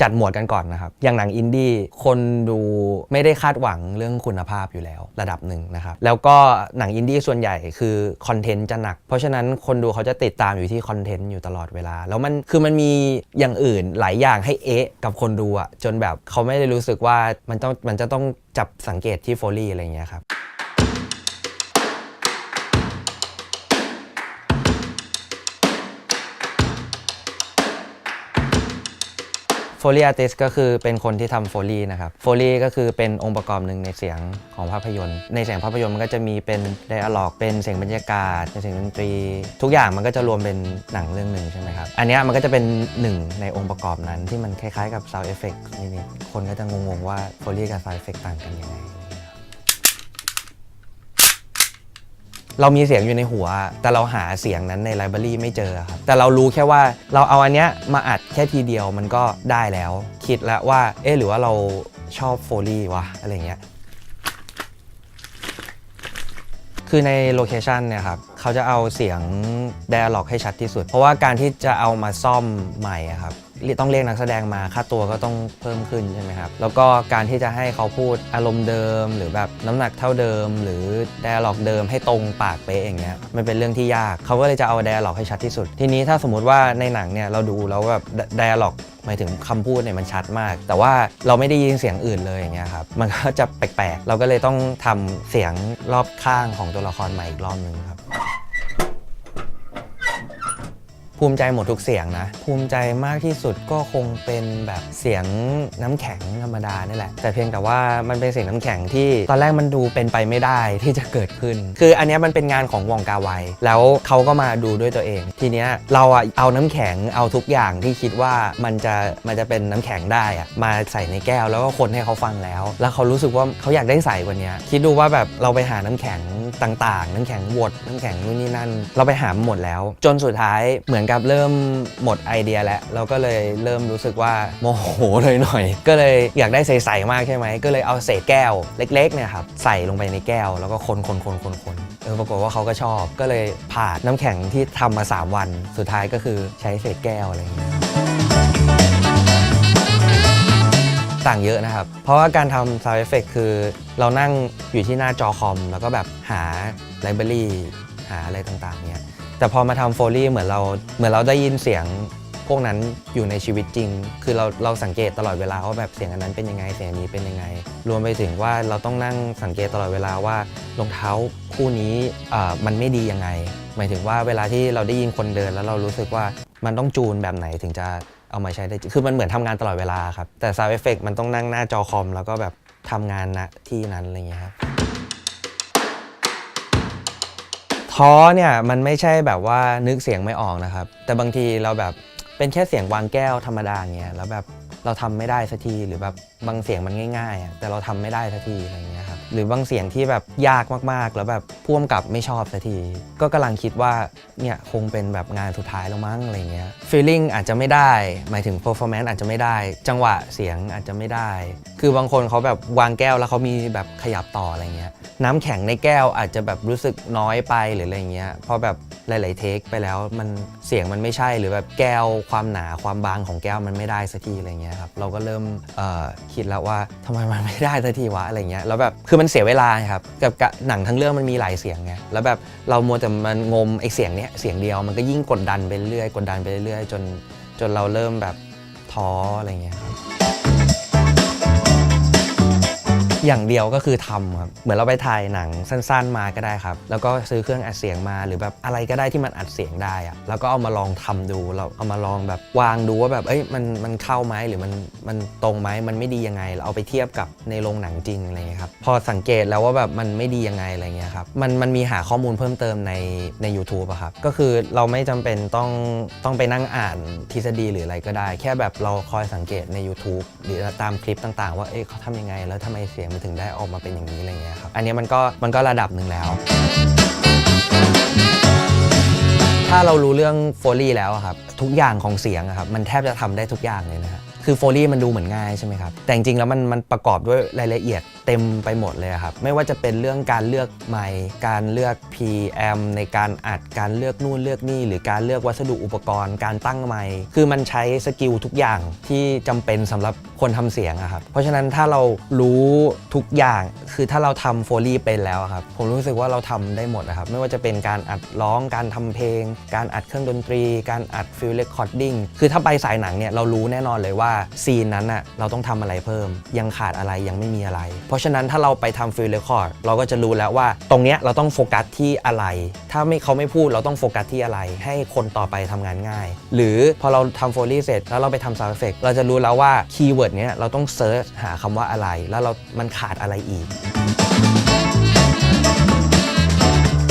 จัดหมวดกันก่อนนะครับอย่างหนังอินดี้คนดูไม่ได้คาดหวังเรื่องคุณภาพอยู่แล้วระดับหนึ่งนะครับแล้วก็หนังอินดี้ส่วนใหญ่คือคอนเทนต์จะหนักเพราะฉะนั้นคนดูเขาจะติดตามอยู่ที่คอนเทนต์อยู่ตลอดเวลาแล้วมันมีอย่างอื่นหลายอย่างให้กับคนดูอะจนแบบเขาไม่ได้รู้สึกว่ามันจะต้องจับสังเกตที่โฟลี่อะไรอย่างเงี้ยครับโฟลี่อาร์ติสก็คือเป็นคนที่ทำโฟลี่นะครับโฟลี่ก็คือเป็นองค์ประกอบหนึ่งในเสียงของภาพยนตร์ในเสียงภาพยนตร์มันก็จะมีเป็นไดอะล็อกเป็นเสียงบรรยากาศเป็นเสียงดนตรีทุกอย่างมันก็จะรวมเป็นหนังเรื่องหนึ่งใช่ไหมครับอันนี้มันก็จะเป็นหนึ่งในองค์ประกอบนั้นที่มันคล้ายๆกับ Sound Effect นิดๆคนก็จะงงๆว่าโฟลี่กับ Sound Effect ต่างกันยังไงเรามีเสียงอยู่ในหัวแต่เราหาเสียงนั้นในไลบรารีไม่เจอครับแต่เรารู้แค่ว่าเราเอาอันเนี้ยมาอัดแค่ทีเดียวมันก็ได้แล้วคิดแล้วว่าหรือว่าเราชอบโฟลี่วะอะไรเงี้ยคือในโลเคชันเนี่ยครับเขาจะเอาเสียงไดอะล็อกให้ชัดที่สุดเพราะว่าการที่จะเอามาซ่อมใหม่ครับต้องเรียกนักแสดงมาค่าตัวก็ต้องเพิ่มขึ้นใช่ไหมครับแล้วก็การที่จะให้เขาพูดอารมณ์เดิมหรือแบบน้ำหนักเท่าเดิมหรือไดอะล็อกเดิมให้ตรงปากเป๊ะอย่างเงี้ยมันเป็นเรื่องที่ยากเขาก็เลยจะเอาไดอะล็อกให้ชัดที่สุดทีนี้ถ้าสมมติว่าในหนังเนี่ยเราดูแล้วแบบไดอะล็อกหมายถึงคำพูดเนี่ยมันชัดมากแต่ว่าเราไม่ได้ยินเสียงอื่นเลยอย่างเงี้ยครับมันก็จะแปลกๆเราก็เลยต้องทำเสียงรอบข้างของตัวละครใหม่อีกรอบนึงครับภูมิใจหมดทุกเสียงนะภูมิใจมากที่สุดก็คงเป็นแบบเสียงน้ำแข็งธรรมดานี่แหละแต่เพียงแต่ว่ามันเป็นเสียงน้ำแข็งที่ตอนแรกมันดูเป็นไปไม่ได้ที่จะเกิดขึ้นคืออันนี้มันเป็นงานของวองกาไวแล้วเขาก็มาดูด้วยตัวเองทีเนี้ยเราเอาน้ำแข็งเอาทุกอย่างที่คิดว่ามันจะเป็นน้ำแข็งได้มาใส่ในแก้วแล้วก็คนให้เขาฟังแล้วเขารู้สึกว่าเขาอยากได้ใส่กว่านี้คิดดูว่าแบบเราไปหาน้ำแข็งต่างๆน้ำแข็งบดน้ำแข็งนู่นนี่นั่นเราไปหาหมดแล้วจนสุดท้ายเหมือนกับเริ่มหมดไอเดียแล้วเราก็เลยเริ่มรู้สึกว่าโมโหเลยหน่อยก็เลยอยากได้ใสๆมากใช่ไหมก็เลยเอาเศษแก้วเล็กๆเนี่ยครับใส่ลงไปในแก้วแล้วก็คนปรากฏว่าเขาก็ชอบก็เลยผ่านน้ำแข็งที่ทำมา3วันสุดท้ายก็คือใช้เศษแก้วอะไรอย่างเงี้ยต่างเยอะนะครับเพราะว่าการทำ Sound Effect คือเรานั่งอยู่ที่หน้าจอคอมแล้วก็แบบหาไลบรารีหาอะไรต่างๆเนี่ยแต่พอมาทำโฟลี่เหมือนเราได้ยินเสียงพวกนั้นอยู่ในชีวิตจริงคือเราสังเกตตลอดเวลาว่าแบบเสียงอันนั้นเป็นยังไงเสียงนี้เป็นยังไงรวมไปถึงว่าเราต้องนั่งสังเกตตลอดเวลาว่ารองเท้าคู่นี้มันไม่ดียังไงหมายถึงว่าเวลาที่เราได้ยินคนเดินแล้วเรารู้สึกว่ามันต้องจูนแบบไหนถึงจะเอามาใช้ได้คือมันเหมือนทำงานตลอดเวลาครับแต่ Sound Effect มันต้องนั่งหน้าจอคอมแล้วก็แบบทำงานณที่นั้นอะไรเงี้ยครับท้อเนี่ยมันไม่ใช่แบบว่านึกเสียงไม่ออกนะครับแต่บางทีเราแบบเป็นแค่เสียงวางแก้วธรรมดาเงี้ยแล้วแบบเราทำไม่ได้สักทีหรือแบบบางเสียงมันง่ายๆแต่เราทำไม่ได้สักทีอะไรเงี้ยครับหรือบางเสียงที่แบบยากมากๆแล้วแบบพ่วงกับไม่ชอบสักทีก็กำลังคิดว่าเนี่ยคงเป็นแบบงานสุดท้ายแล้วมั้งอะไรเงี้ย feeling อาจจะไม่ได้หมายถึง performance อาจจะไม่ได้จังหวะเสียงอาจจะไม่ได้คือบางคนเขาแบบวางแก้วแล้วเขามีแบบขยับต่ออะไรเงี้ยน้ำแข็งในแก้วอาจจะแบบรู้สึกน้อยไปหรืออะไรเงี้ยพอแบบหลายๆเทคไปแล้วมันเสียงมันไม่ใช่หรือแบบแก้วความหนาความบางของแก้วมันไม่ได้สักทีอะไรเงี้ยครับเราก็เริ่มคิดแล้วว่าทำไมมันไม่ได้สักทีวะอะไรเงี้ยแล้วแบบคือมันเสียเวลาครับกับหนังทั้งเรื่องมันมีหลายเสียงไงแล้วแบบเรามัวแต่มันงมไอ้เสียงเนี้ยเสียงเดียวมันก็ยิ่งกดดันไปเรื่อยจนเราเริ่มแบบท้ออะไรเงี้ยครับอย่างเดียวก็คือทำครับเหมือนเราไปถ่ายหนังสั้นๆมาก็ได้ครับแล้วก็ซื้อเครื่องอัดเสียงมาหรือแบบอะไรก็ได้ที่มันอัดเสียงได้แล้วก็เอามาลองทำดูเราเอามาลองแบบวางดูว่าแบบมันเข้าไหมหรือมันตรงไหมมันไม่ดียังไงเราเอาไปเทียบกับในโรงหนังจริงอะไรเงี้ยครับพอสังเกตแล้วว่าแบบมันไม่ดียังไงอะไรเงี้ยครับมันมีหาข้อมูลเพิ่มเติมใน YouTube อะครับก็คือเราไม่จำเป็นต้องไปนั่งอ่านทฤษฎีหรืออะไรก็ได้แค่แบบเราคอยสังเกตใน YouTube หรือตามคลิปต่างๆว่าเขาทำยังไงแล้วทำไมเสียงมันถึงได้ออกมาเป็นอย่างนี้อะไรเงี้ยครับอันนี้มันก็ระดับหนึ่งแล้วถ้าเรารู้เรื่องโฟลี่แล้วครับทุกอย่างของเสียงครับมันแทบจะทำได้ทุกอย่างเลยนะฮะ คือโฟลี่มันดูเหมือนง่ายใช่ไหมครับแต่จริงๆแล้วมันประกอบด้วยรายละเอียดเต็มไปหมดเลยครับไม่ว่าจะเป็นเรื่องการเลือกไมค์การเลือก PM ในการอัดการเลือกนู่นเลือกนี่หรือการเลือกวัสดุอุปกรณ์การตั้งไมค์คือมันใช้สกิลทุกอย่างที่จำเป็นสำหรับคนทำเสียงครับเพราะฉะนั้นถ้าเรารู้ทุกอย่างคือถ้าเราทำโฟลี่เป็นแล้วครับผมรู้สึกว่าเราทำได้หมดนะครับไม่ว่าจะเป็นการอัดร้องการทำเพลงการอัดเครื่องดนตรีการอัดฟิลเรคคอร์ดดิ้งคือถ้าไปสายหนังเนี่ยเรารู้แน่นอนเลยว่าซีนนั้นเราต้องทำอะไรเพิ่มยังขาดอะไรยังไม่มีอะไรเพราะฉะนั้นถ้าเราไปทำฟิลเรคคอร์ดเราก็จะรู้แล้วว่าตรงเนี้ยเราต้องโฟกัสที่อะไรถ้าเขาไม่พูดเราต้องโฟกัสที่อะไรให้คนต่อไปทำงานง่ายหรือพอเราทำโฟลี่เสร็จแล้วเราไปทำซาวด์เอฟเฟกต์เราจะรู้แล้วว่าคีย์เวิร์ดเนี้ยเราต้องเซิร์ชหาคำว่าอะไรแล้วมันขาดอะไรอีก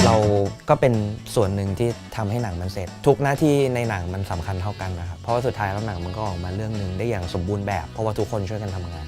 เราก็เป็นส่วนหนึ่งที่ทำให้หนังมันเสร็จทุกหน้าที่ในหนังมันสำคัญเท่ากันนะครับเพราะว่าสุดท้ายแล้วหนังมันก็ออกมาเรื่องนึงได้อย่างสมบูรณ์แบบเพราะว่าทุกคนช่วยกันทำงาน